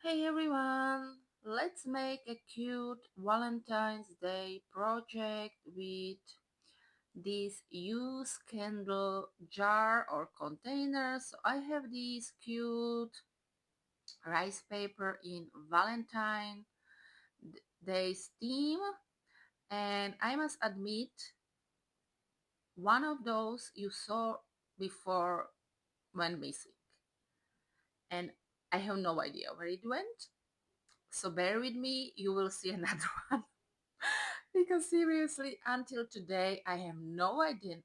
Hey everyone, let's make a cute Valentine's Day project with this used candle jar or container. So I have this cute rice paper in Valentine Day's theme, and I must admit one of those you saw before went missing, and I have no idea where it went. So bear with me, you will see another one. Because seriously, until today, I have no idea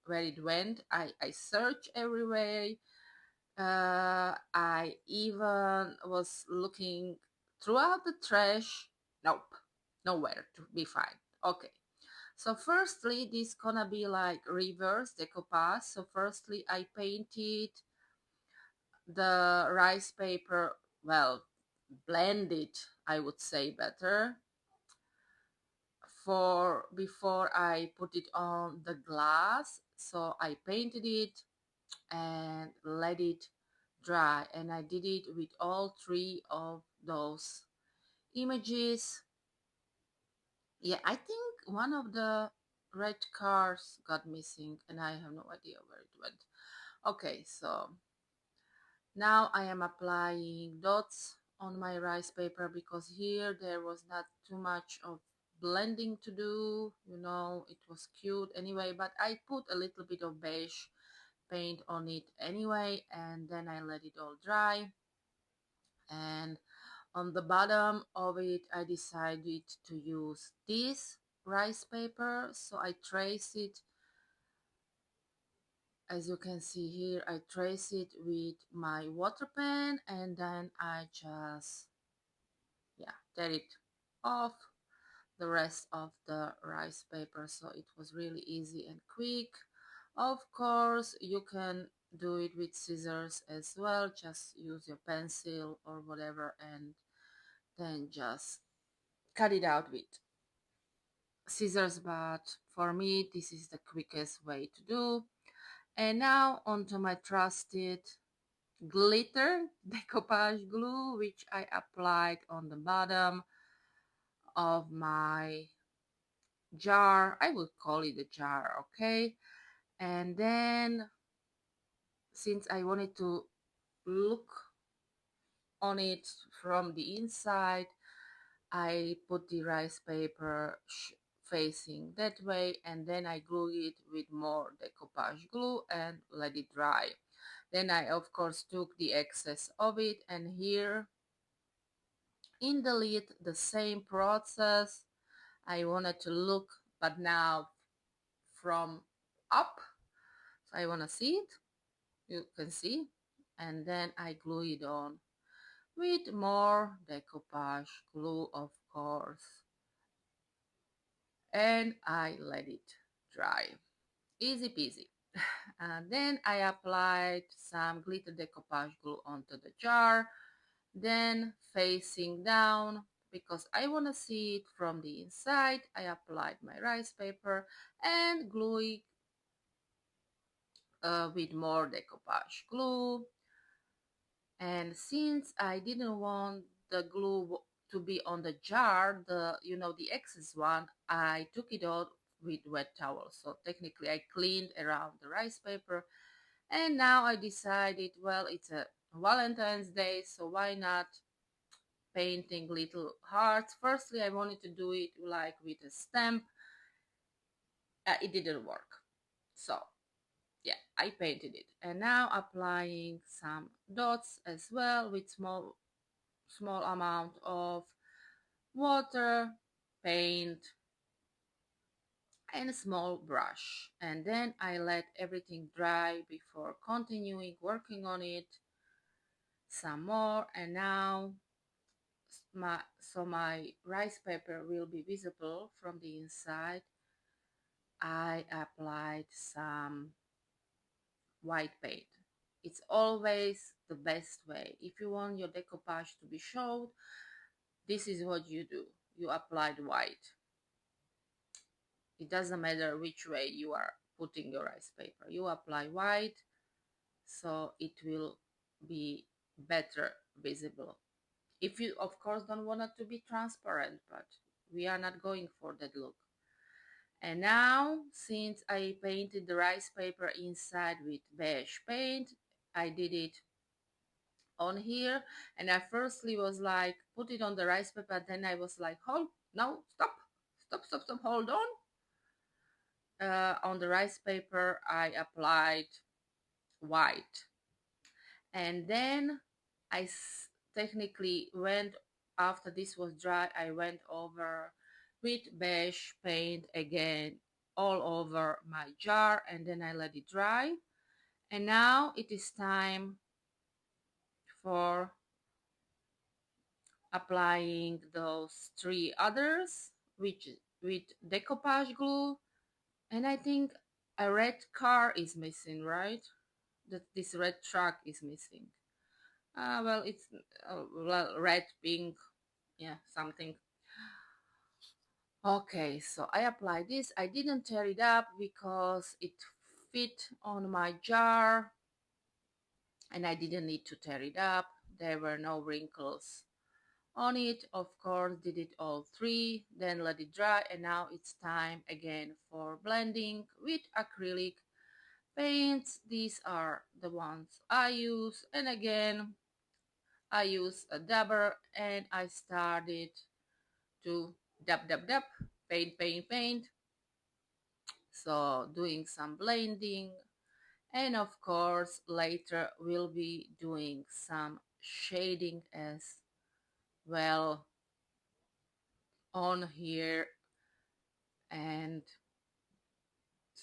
where it went. I searched everywhere. I even was looking throughout the trash. Nope, nowhere to be found. Okay. So firstly, this gonna be like reverse decoupage. So firstly, I painted the rice paper, well, blended, I would say better, for before I put it on the glass. So I painted it and let it dry, and I did it with all three of those images. Yeah, I think one of the red cars got missing and I have no idea where it went. Okay, so now I am applying dots on my rice paper because here there was not too much of blending to do. It was cute anyway, but I put a little bit of beige paint on it anyway, and then I let it all dry. And on the bottom of it, I decided to use this rice paper, so I trace it. As you can see here, I trace it with my water pen, and then I just tear it off the rest of the rice paper. So it was really easy and quick. Of course, you can do it with scissors as well. Just use your pencil or whatever and then just cut it out with scissors, but for me this is the quickest way to do. And now onto my trusted glitter decoupage glue, which I applied on the bottom of my jar. I would call it a jar, okay? And then, since I wanted to look on it from the inside, I put the rice paper facing that way, and then I glue it with more decoupage glue and let it dry. Then I of course took the excess of it, and here in the lid the same process. I wanted to look, but now from up, so I want to see it. You can see, and then I glue it on with more decoupage glue, of course, and I let it dry. Easy peasy. And then I applied some glitter decoupage glue onto the jar, then facing down, because I want to see it from the inside, I applied my rice paper and glue it with more decoupage glue. And since I didn't want the glue to be on the jar, the excess one, I took it out with wet towel. So technically I cleaned around the rice paper, and now I decided, well, it's a Valentine's Day, so why not painting little hearts. Firstly, I wanted to do it like with a stamp. It didn't work, so yeah, I painted it, and now applying some dots as well with small amount of water, paint, and a small brush. And then I let everything dry before continuing working on it some more. And now my rice paper will be visible from the inside. I applied some white paint. It's always the best way. If you want your decoupage to be showed, this is what you do. You applied white. It doesn't matter which way you are putting your rice paper. You apply white, so it will be better visible If you, of course, don't want it to be transparent, but we are not going for that look. And now, since I painted the rice paper inside with beige paint, I did it on here, and I firstly was like, put it on the rice paper, then I was like, hold, no, stop, hold on. On the rice paper, I applied white. And then I technically went, after this was dry, I went over with beige paint again all over my jar, and then I let it dry. And now it is time for applying those three others with decoupage glue. And I think a red car is missing, right? That this red truck is missing. Well, it's well, red, pink, yeah, something. Okay, so I applied this. I didn't tear it up because it fit on my jar and I didn't need to tear it up. There were no wrinkles on it. Of course, did it all three, then let it dry, and now it's time again for blending with acrylic paints. These are the ones I use, and again I use a dabber and I started to dab, paint. So doing some blending, and of course later we'll be doing some shading as well on here, and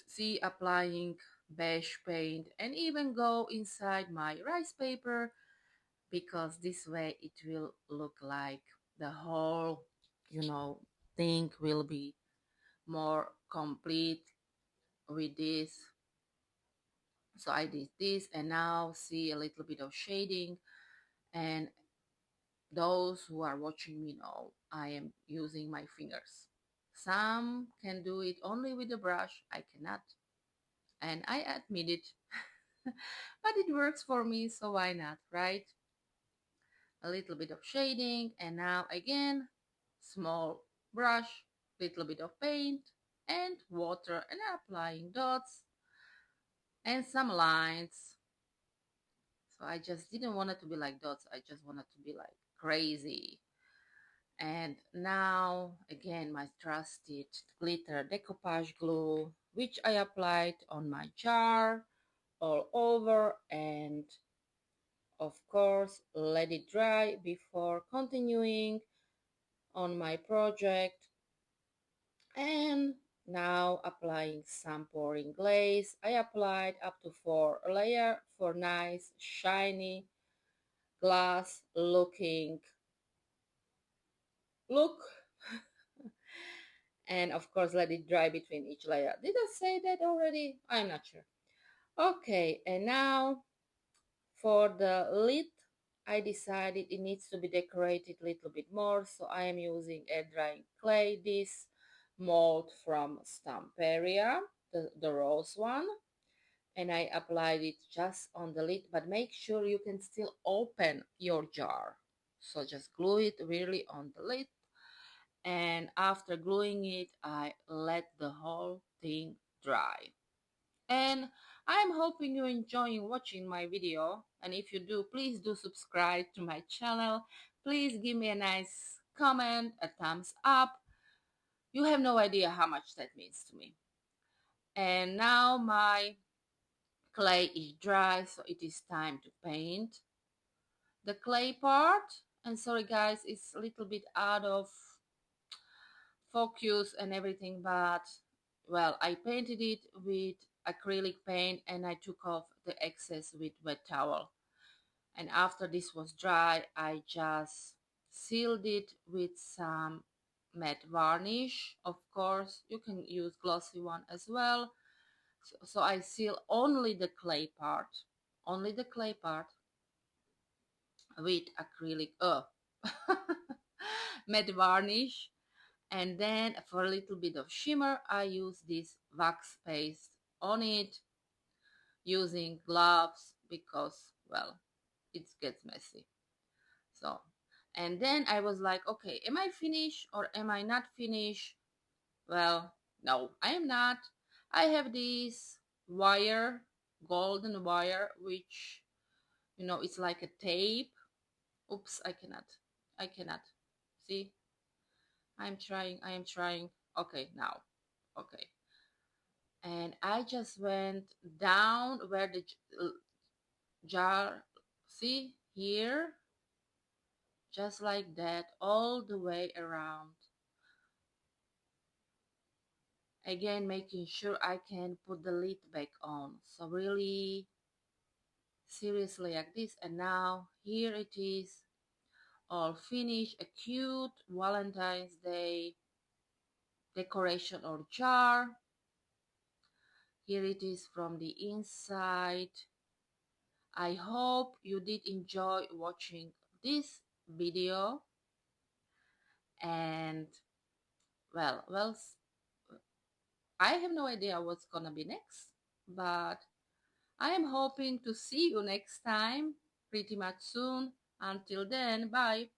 see, applying beige paint and even go inside my rice paper, because this way it will look like the whole, thing will be more complete with this. So I did this, and now see a little bit of shading, and those who are watching me know I am using my fingers. Some can do it only with a brush. I cannot, and I admit it. But it works for me, so why not, right? A little bit of shading, and now again small brush, little bit of paint and water, and applying dots and some lines. So I just didn't want it to be like dots, I just wanted to be like crazy. And now again my trusted glitter decoupage glue, which I applied on my jar all over, and of course let it dry before continuing on my project. And now applying some pouring glaze. I applied up to 4 layers for nice shiny glass looking look. And of course let it dry between each layer. Did I say that already? I'm not sure. Okay, and now for the lid, I decided it needs to be decorated a little bit more, so I am using air drying clay, this mold from Stamperia, the rose one, and I applied it just on the lid, but make sure you can still open your jar. So just glue it really on the lid, and after gluing it, I let the whole thing dry. And I'm hoping you're enjoying watching my video, and if you do, please do subscribe to my channel. Please give me a nice comment, a thumbs up. You have no idea how much that means to me. And now my clay is dry, so it is time to paint the clay part. And sorry guys, it's a little bit out of focus and everything, but well, I painted it with acrylic paint and I took off the excess with wet towel. And after this was dry, I just sealed it with some matte varnish. Of course, you can use glossy one as well. So I seal only the clay part, with acrylic, matte varnish. And then for a little bit of shimmer, I use this wax paste on it, using gloves because, well, it gets messy. So, And then I was like, okay, am I finished or am I not finished? Well, no, I am not. I have this wire, golden wire, which, it's like a tape. Oops, I cannot. See, I am trying. Okay, now. Okay. And I just went down where the jar, see, here, just like that, all the way around. Again, making sure I can put the lid back on. So really, seriously like this. And now here it is, all finished, a cute Valentine's Day decoration or jar. Here it is from the inside. I hope you did enjoy watching this video. And well, I have no idea what's gonna be next, but I am hoping to see you next time pretty much soon. Until then, bye.